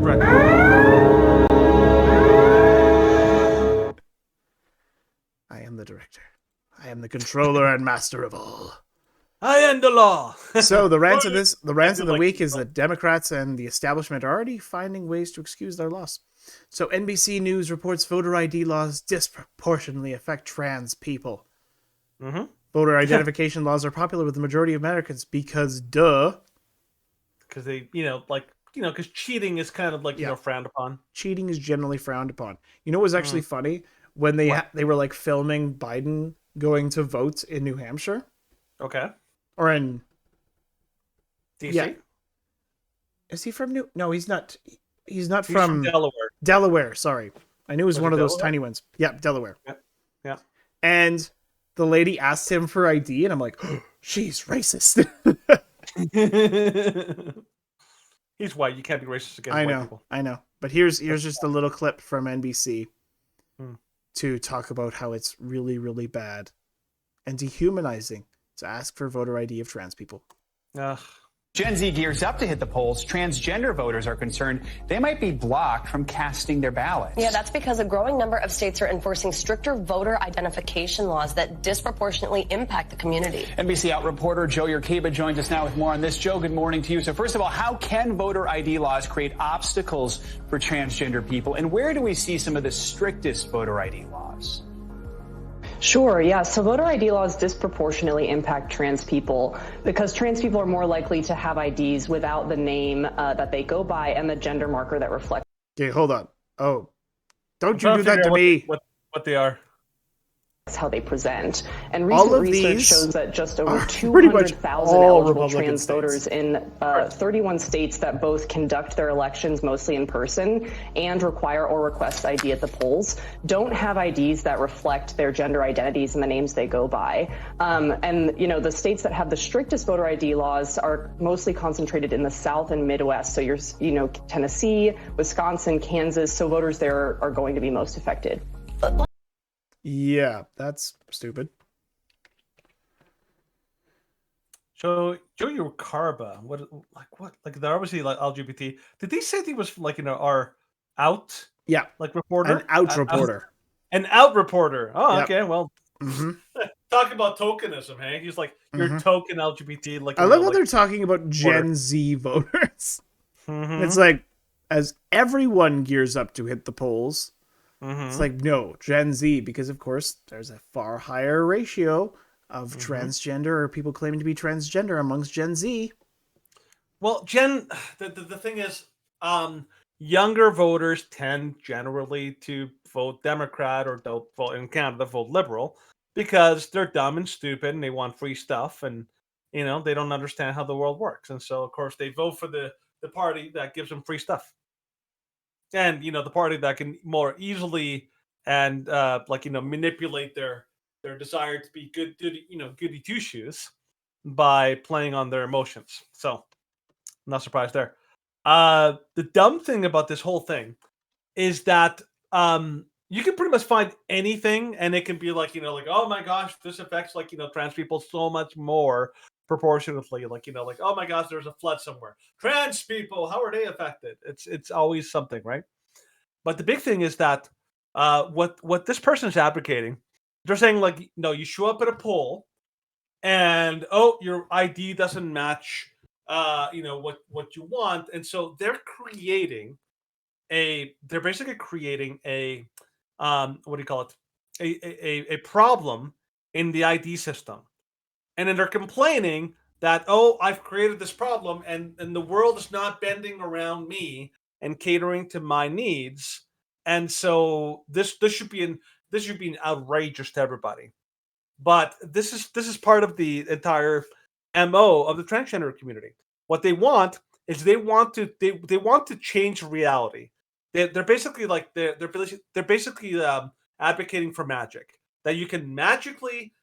director. I am the director. I am the controller and master of all. I am the law. So the rant of the week is that Democrats and the establishment are already finding ways to excuse their loss. So NBC News reports voter ID laws disproportionately affect trans people. Mm-hmm. Voter identification laws are popular with the majority of Americans because, duh. Because they, because cheating is kind of like, frowned upon. Cheating is generally frowned upon. You know what was actually funny? When they were like filming Biden going to vote in New Hampshire. Okay. Or in DC? Yeah. Is he from No, he's not. He's from Delaware. Delaware, sorry. I knew it was one of those tiny ones. Yeah, Delaware. Yeah. And the lady asked him for ID, and I'm like, oh, she's racist. He's white. You can't be racist against white people. I know. But here's just a little clip from NBC to talk about how it's really, really bad and dehumanizing to ask for voter ID of trans people. Gen Z gears up to hit the polls. Transgender voters are concerned they might be blocked from casting their ballots. Yeah, that's because a growing number of states are enforcing stricter voter identification laws that disproportionately impact the community. NBC Out reporter Joe Yerkeba joins us now with more on this. Joe, good morning to you. So first of all, how can voter ID laws create obstacles for transgender people? And where do we see some of the strictest voter ID laws? Sure, yeah. So voter ID laws disproportionately impact trans people because trans people are more likely to have IDs without the name that they go by and the gender marker that reflects. Okay, hold on. Oh, don't you do that to me. What they are. How they present. And recent research shows that just over 200,000 eligible trans voters in 31 states that both conduct their elections mostly in person and require or request ID at the polls don't have IDs that reflect their gender identities and the names they go by. And, the states that have the strictest voter ID laws are mostly concentrated in the South and Midwest. So Tennessee, Wisconsin, Kansas. So voters there are going to be most affected. Yeah, that's stupid. So Joe Yerkeba, what? They're obviously like LGBT. Did they say he was our out? Yeah, like reporter, an out reporter, an out reporter. Oh, yep. Okay, well, talk about tokenism, hey? He's like your token LGBT. I love how they're talking about Gen Z voters. It's like as everyone gears up to hit the polls. It's like, no, Gen Z, because of course there's a far higher ratio of transgender or people claiming to be transgender amongst Gen Z. Well, the thing is, younger voters tend generally to vote Democrat or don't vote in Canada, vote Liberal because they're dumb and stupid and they want free stuff and, they don't understand how the world works. And so, of course, they vote for the party that gives them free stuff. And the party that can more easily and manipulate their desire to be goody two shoes by playing on their emotions. So, not surprised there. The dumb thing about this whole thing is that you can pretty much find anything, and it can be oh my gosh, this affects trans people so much more proportionately, oh my gosh, there's a flood somewhere. Trans people, how are they affected? It's always something, right? But the big thing is that what this person is advocating, they're saying you show up at a poll, and your ID doesn't match, what you want, and so they're basically creating a what do you call it? A problem in the ID system. And then they're complaining that, I've created this problem and the world is not bending around me and catering to my needs. And so this should be outrageous to everybody. But this is part of the entire MO of the transgender community. What they want is they want to change reality. They're basically they're basically advocating for magic, that you can magically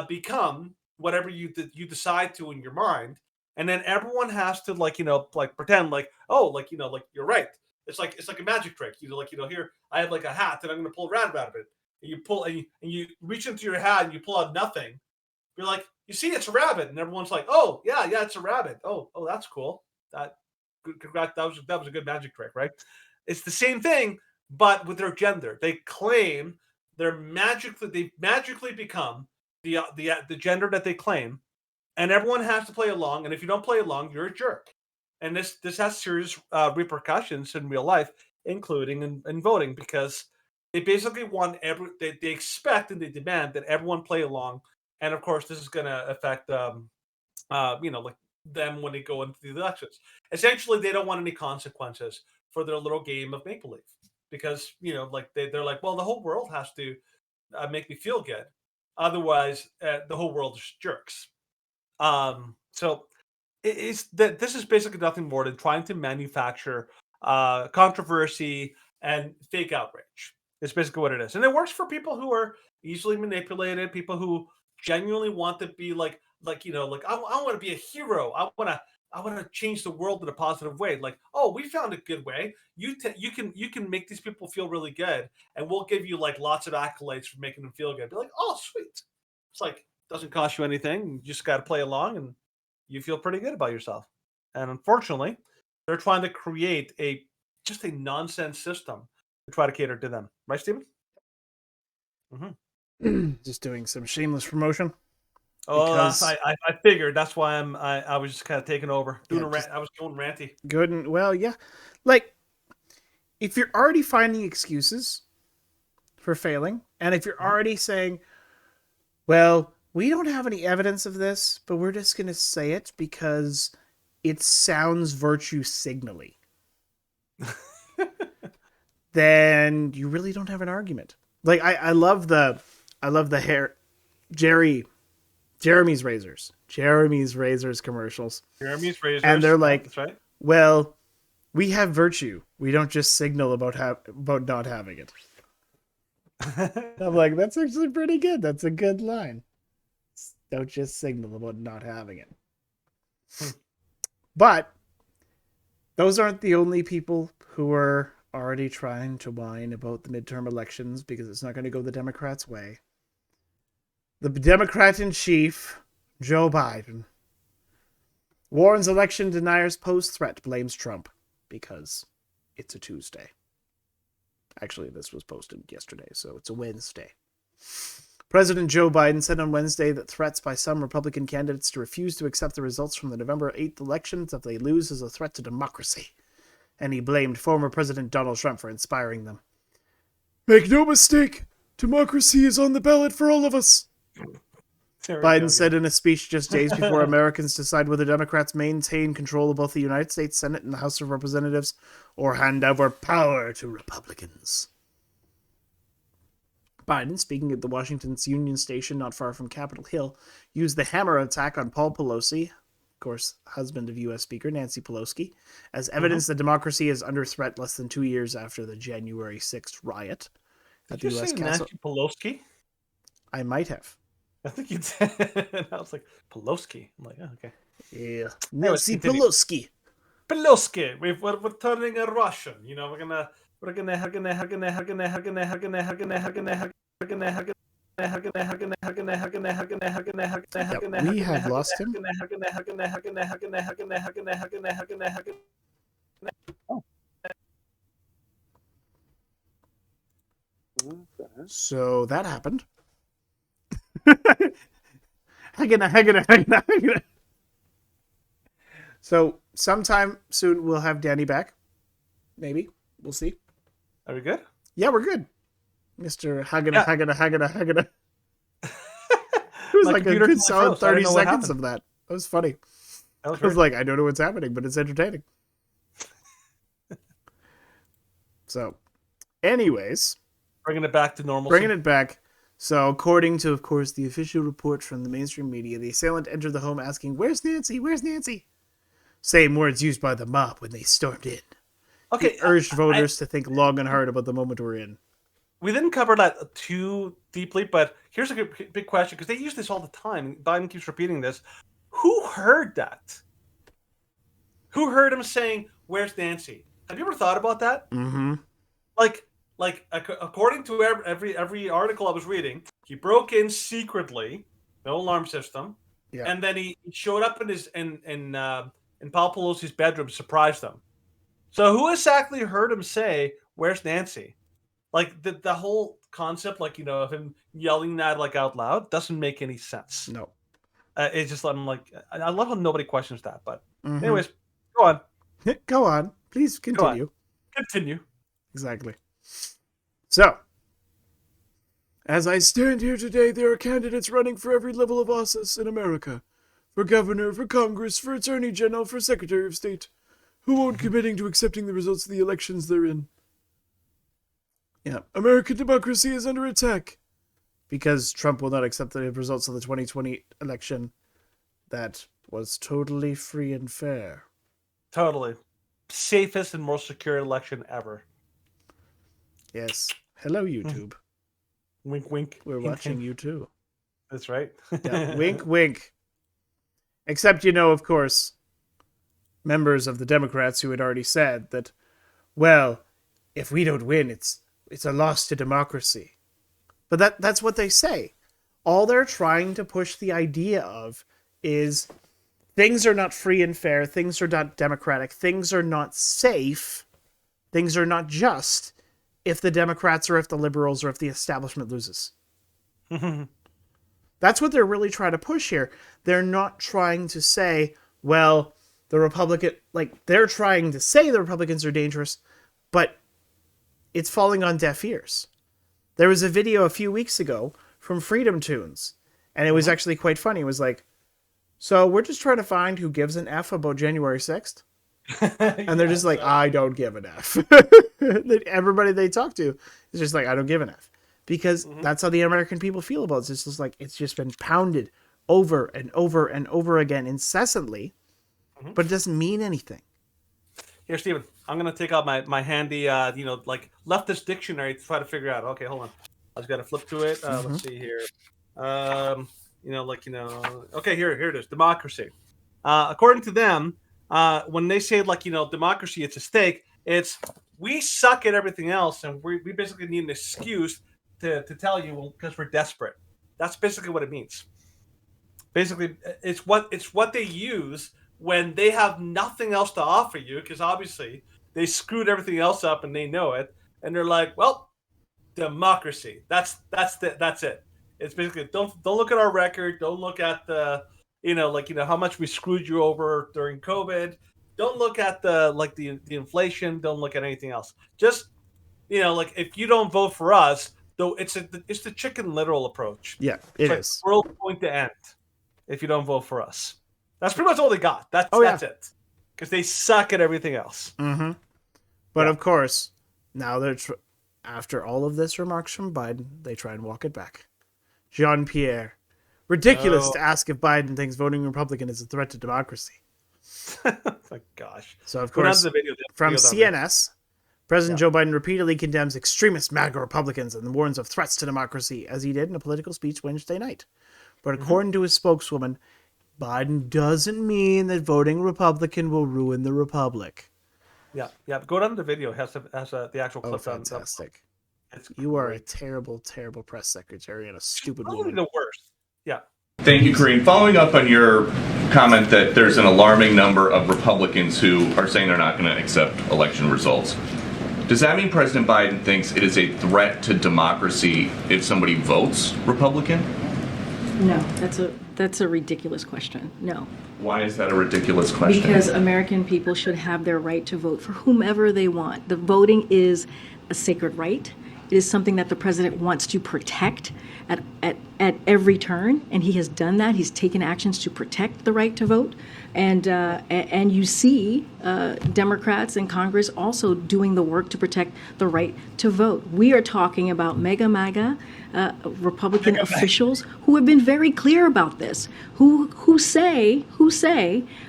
become whatever you decide to in your mind, and then everyone has to pretend you're right. It's like a magic trick. Here I have a hat and I'm going to pull a rabbit out of it. And you pull and you reach into your hat and you pull out nothing. You're like, you see, it's a rabbit, and everyone's like, oh yeah, it's a rabbit. Oh, that's cool. congrats, that was a good magic trick, right? It's the same thing, but with their gender. They claim they magically become the gender that they claim, and everyone has to play along. And if you don't play along, you're a jerk. And this has serious repercussions in real life, including in voting, because they basically want they expect and they demand that everyone play along. And of course, this is going to affect like them when they go into the elections. Essentially, they don't want any consequences for their little game of make believe, because like they're like, well, the whole world has to make me feel good, otherwise the whole world is jerks. So it's that this is basically nothing more than trying to manufacture controversy and fake outrage. It's basically what it is, and it works for people who are easily manipulated, people who genuinely want to be like I want to be a hero. I want to change the world in a positive way. Like, oh, we found a good way. You can make these people feel really good, and we'll give you like lots of accolades for making them feel good. Be like, oh, sweet. It's like doesn't cost you anything. You just got to play along, and you feel pretty good about yourself. And unfortunately, they're trying to create just a nonsense system to try to cater to them. Right, Stephen? Mm-hmm. Just doing some shameless promotion. Oh, I figured. That's why I was just kind of taking over. Doing a rant. I was going ranty. Good. And well, yeah. Like, if you're already finding excuses for failing, and if you're already saying, well, we don't have any evidence of this, but we're just going to say it because it sounds virtue signally, then you really don't have an argument. Like, I love the hair, Jeremy's Razors commercials. Jeremy's Razors. And they're like, that's right. Well, we have virtue. We don't just signal about not having it. I'm like, that's actually pretty good. That's a good line. Don't just signal about not having it. But those aren't the only people who are already trying to whine about the midterm elections because it's not going to go the Democrats' way. The Democrat-in-chief, Joe Biden, warns election deniers pose threat, blames Trump because it's a Tuesday. Actually, this was posted yesterday, so it's a Wednesday. President Joe Biden said on Wednesday that threats by some Republican candidates to refuse to accept the results from the November 8th elections if they lose is a threat to democracy. And he blamed former President Donald Trump for inspiring them. Make no mistake, democracy is on the ballot for all of us. Biden said in a speech just days before Americans decide whether Democrats maintain control of both the United States Senate and the House of Representatives or hand over power to Republicans. Biden, speaking at the Washington's Union Station not far from Capitol Hill, used the hammer attack on Paul Pelosi, of course, husband of U.S. Speaker Nancy Pelosi, as evidence that democracy is under threat less than 2 years after the January 6th riot at the U.S. Capitol. Nancy Pelosi? I might have. I think you did. I was like, Pelosi. I'm like, oh, okay. Yeah. Nancy Pelosi. Pelosi. We're turning a Russian. You know, we're gonna we have lost him. So that happened. So sometime soon we'll have Danny back. Maybe. We'll see. Are we good? Yeah, we're good. Mr. Hagana. It was like a good solid 30 seconds of that. That was funny. I was like, I don't know what's happening, but it's entertaining. So, anyways. Bringing it back to normal. Bringing it back. So, according to, of course, the official report from the mainstream media, the assailant entered the home asking, "Where's Nancy? Where's Nancy?" Same words used by the mob when they stormed in. Okay, he urged voters to think long and hard about the moment we're in. We didn't cover that too deeply, but here's a big question, because they use this all the time. Biden keeps repeating this. Who heard that? Who heard him saying, "Where's Nancy"? Have you ever thought about that? Mm-hmm. Like according to every article I was reading, he broke in secretly, no alarm system, and then he showed up in in Paul Pelosi's bedroom surprised them. So who exactly heard him say, "Where's Nancy?" Like the whole concept, like, of him yelling that like out loud doesn't make any sense. No. It's just, I'm like, I love how nobody questions that. But anyways, go on. Go on. Please continue. Continue. Exactly. So, as I stand here today, there are candidates running for every level of office in America. For governor, for Congress, for attorney general, for secretary of state, who won't committing to accepting the results of the elections they're in. Yeah, American democracy is under attack because Trump will not accept the results of the 2020 election that was totally free and fair. Totally. Safest and most secure election ever. Yes. Hello, YouTube. Wink, wink. We're watching you too. That's right. Yeah, wink, wink. Except, of course, members of the Democrats who had already said that, well, if we don't win, it's a loss to democracy. But that's what they say. All they're trying to push the idea of is things are not free and fair, things are not democratic, things are not safe, things are not just if the Democrats or if the liberals or if the establishment loses. That's what they're really trying to push here. They're not trying to say, well, they're trying to say the Republicans are dangerous, but it's falling on deaf ears. There was a video a few weeks ago from Freedom Tunes, and it was actually quite funny. It was like, so we're just trying to find who gives an F about January 6th. And they're just like, I don't give an F. Everybody they talk to is just like, I don't give an F. Because that's how the American people feel about it. It's just like, it's just been pounded over and over and over again incessantly, but it doesn't mean anything. Here, Steven, I'm going to take out my handy, leftist dictionary to try to figure out. Okay, hold on. I just got to flip to it. Let's see here. Okay, here it is. Democracy. According to them, when they say, democracy, it's a stake, it's we suck at everything else, and we basically need an excuse to tell you, because we're desperate. That's basically what it means. Basically, it's what they use when they have nothing else to offer you, because obviously they screwed everything else up and they know it, and they're like, well, democracy. That's it. It's basically don't look at our record, don't look at the how much we screwed you over during COVID. Don't look at the inflation. Don't look at anything else. Just if you don't vote for us, though, it's the chicken literal approach. Yeah, it is. The world's going to end if you don't vote for us. That's pretty much all they got. That's it. Because they suck at everything else. Mm-hmm. But of course, now they're after all of this remarks from Biden, they try and walk it back. Jean-Pierre. Ridiculous to ask if Biden thinks voting Republican is a threat to democracy. My gosh. So, of course, from CNS, President Joe Biden repeatedly condemns extremist MAGA Republicans and warns of threats to democracy, as he did in a political speech Wednesday night. But according to his spokeswoman, Biden doesn't mean that voting Republican will ruin the Republic. Yeah. Go down to the video. It has the actual clip. Fantastic. You are a terrible, terrible press secretary and a stupid woman. The worst. Yeah. Thank you, Kareem. Following up on your comment that there's an alarming number of Republicans who are saying they're not going to accept election results, does that mean President Biden thinks it is a threat to democracy if somebody votes Republican? No, that's a ridiculous question. No. Why is that a ridiculous question? Because American people should have their right to vote for whomever they want. The voting is a sacred right. It is something that the president wants to protect at every turn, and he has done that. He's taken actions to protect the right to vote, and you see Democrats in Congress also doing the work to protect the right to vote. We are talking about MAGA Republican officials who have been very clear about this, who say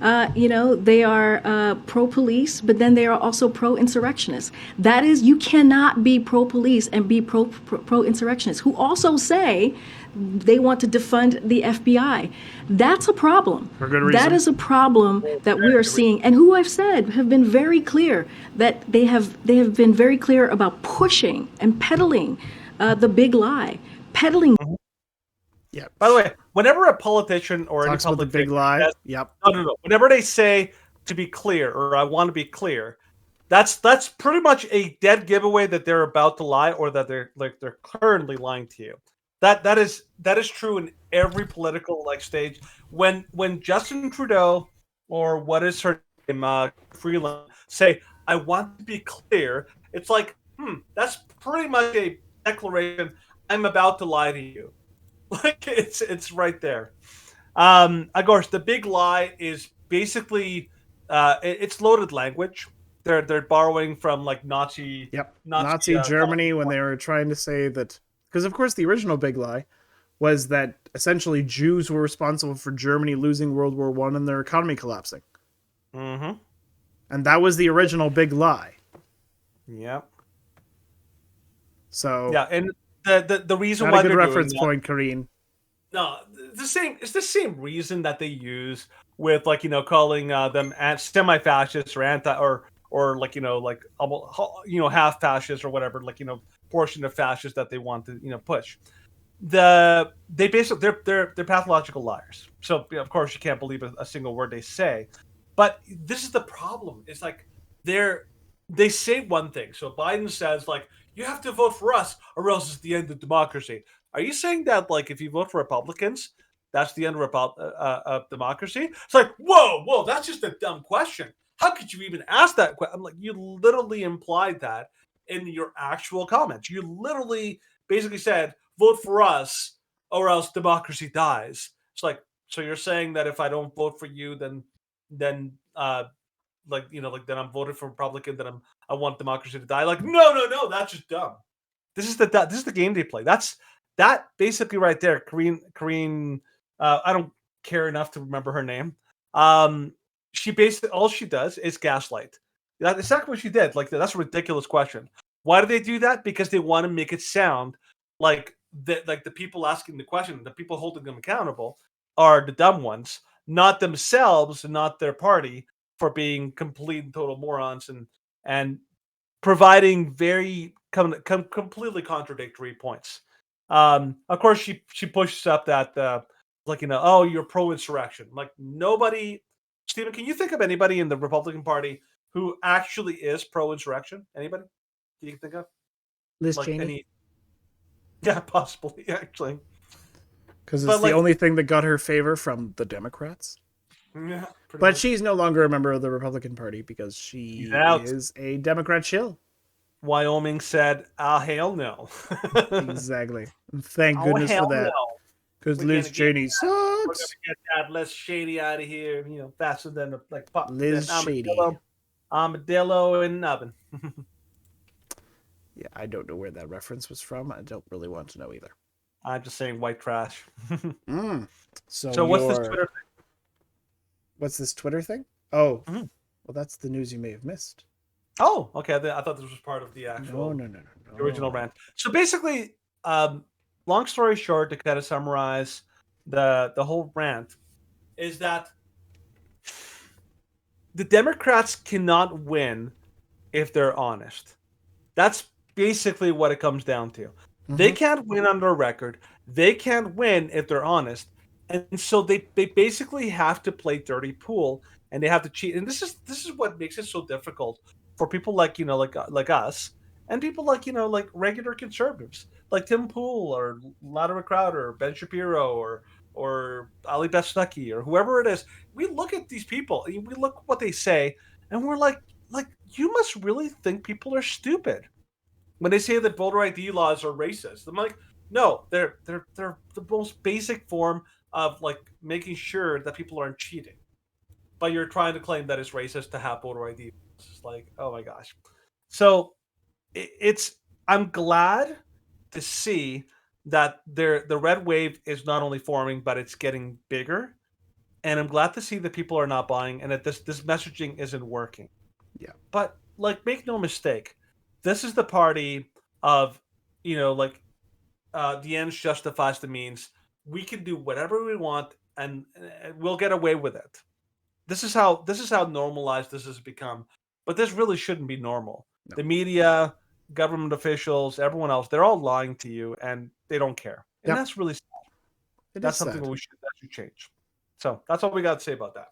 they are pro-police, but then they are also pro-insurrectionists. That is, you cannot be pro-police and be pro-insurrectionists, who also say they want to defund the FBI. That's a problem. For good reason. That is a problem that we are seeing, and who I've said have been very clear that they have been very clear about pushing and peddling the big lie, peddling. Yeah. By the way, whenever a politician or talks any about the public big lie, no. Whenever they say to be clear, or I want to be clear, that's pretty much a dead giveaway that they're about to lie, or that they're currently lying to you. That is true in every political stage. When Justin Trudeau or what is her name, Freeland, say, "I want to be clear," it's like, that's pretty much a declaration. I'm about to lie to you. Like it's right there. Of course, the big lie is basically it's loaded language. They're borrowing from Nazi. Yep. Nazi Germany when they were trying to say that, because of course the original big lie was that essentially Jews were responsible for Germany losing World War I and their economy collapsing. Mm-hmm. And that was the original big lie. Yep. So yeah, and the reason not why a good they're reference doing point, Karine. No, it's the same reason that they use with calling them semi-fascists or anti or half fascists or whatever, portion of fascists that they want to push. They basically they're pathological liars. So of course you can't believe a single word they say. But this is the problem. It's they say one thing. So Biden says you have to vote for us or else it's the end of democracy. Are you saying that if you vote for Republicans, that's the end of democracy? It's like, whoa, that's just a dumb question. How could you even ask that question? I'm like, you literally implied that in your actual comments. You literally basically said, vote for us or else democracy dies. It's like, so you're saying that if I don't vote for you, then then I'm voted for Republican, then I want democracy to die. No, that's just dumb. This is the game they play. That basically right there, Karine, I don't care enough to remember her name. She basically, all she does is gaslight. That's exactly what she did. That's a ridiculous question. Why do they do that? Because they want to make it sound like the people asking the question, the people holding them accountable, are the dumb ones, not themselves, and not their party, for being complete and total morons and providing very completely contradictory points. Of course, she pushes up that oh, you're pro-insurrection. Like, nobody, Stephen, can you think of anybody in the Republican Party who actually is pro-insurrection? Anybody you can think of? Liz Cheney? Yeah, possibly, actually. Because it's the only thing that got her favor from the Democrats. Yeah, but much. She's no longer a member of the Republican Party because she is a Democrat shill. Wyoming said, hell no. Exactly. Thank goodness for that. Because Liz Cheney sucks. We're going to get that Liz Cheney out of here, faster than pop. Liz Cheney. Armadillo in an oven. Yeah, I don't know where that reference was from. I don't really want to know either. I'm just saying white trash. So what's this Twitter thing? What's this Twitter thing? Oh, well, that's the news you may have missed. Oh, okay. I thought this was part of the actual No. original rant. So basically, long story short, to kind of summarize the whole rant, is that the Democrats cannot win if they're honest. That's basically what it comes down to. Mm-hmm. They can't win under a record. They can't win if they're honest. And so they basically have to play dirty pool, and they have to cheat. And this is what makes it so difficult for people like us, and people like regular conservatives like Tim Pool or Latimer Crowder or Ben Shapiro or Ali Besnucky or whoever it is. We look at these people, we look at what they say, and we're like you must really think people are stupid when they say that voter ID laws are racist. I'm like, no, they're the most basic form of making sure that people aren't cheating. But you're trying to claim that it's racist to have voter ID. It's like, oh my gosh. So I'm glad to see that the red wave is not only forming, but it's getting bigger. And I'm glad to see that people are not buying and that this messaging isn't working. Yeah. But make no mistake, this is the party of, the ends justifies the means. We can do whatever we want and we'll get away with it. This is how normalized this has become. But this really shouldn't be normal. No. The media, government officials, everyone else, they're all lying to you and they don't care. And that's really sad. That's something that should change. So that's all we got to say about that.